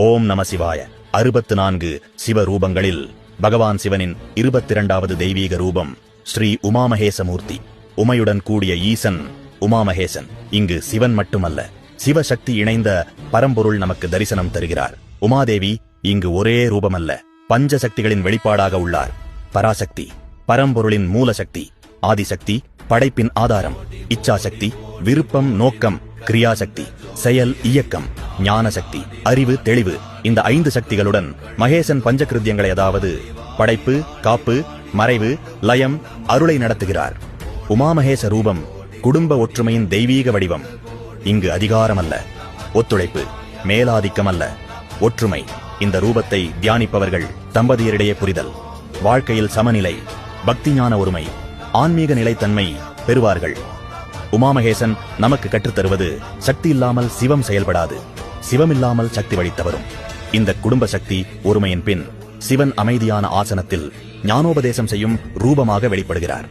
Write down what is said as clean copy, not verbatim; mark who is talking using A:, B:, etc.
A: ஓம் நம சிவாய. 64 சிவரூபங்களில் பகவான் சிவனின் 22வது தெய்வீக ரூபம் ஸ்ரீ உமாமகேசமூர்த்தி. உமையுடன் கூடிய ஈசன் உமாமகேசன். இங்கு சிவன் மட்டுமல்ல, சிவசக்தி இணைந்த பரம்பொருள் நமக்கு தரிசனம் தருகிறார். உமாதேவி இங்கு ஒரே ரூபமல்ல, பஞ்சசக்திகளின் வெளிப்பாடாக உள்ளார். பராசக்தி பரம்பொருளின் மூலசக்தி, ஆதிசக்தி படைப்பின் ஆதாரம், இச்சாசக்தி விருப்பம் நோக்கம், கிரியாசக்தி செயல் இயக்கம், ஞானசக்தி அறிவு தெளிவு. இந்த 5 சக்திகளுடன் மகேசன் பஞ்சகிருத்தியங்களை, அதாவது படைப்பு, காப்பு, மறைவு, லயம், அருளை நடத்துகிறார். உமாமகேச ரூபம் குடும்ப ஒற்றுமையின் தெய்வீக வடிவம். இங்கு அதிகாரம் அல்ல, ஒத்துழைப்பு, மேலாதிக்கம் அல்ல, ஒற்றுமை. இந்த ரூபத்தை தியானிப்பவர்கள் தம்பதியரிடையே புரிதல், வாழ்க்கையில் சமநிலை, பக்தி ஞான ஒருமை, ஆன்மீக நிலைத்தன்மை பெறுவார்கள். உமாமகேசன் நமக்கு கற்றுத்தருவது, சக்தி இல்லாமல் சிவம் செயல்படாது, சிவமில்லாமல் சக்தி வழித்த வரும். இந்த குடும்ப சக்தி ஒருமையின் பின் சிவன் அமைதியான ஆசனத்தில் ஞானோபதேசம் செய்யும் ரூபமாக வெளிப்படுகிறார்.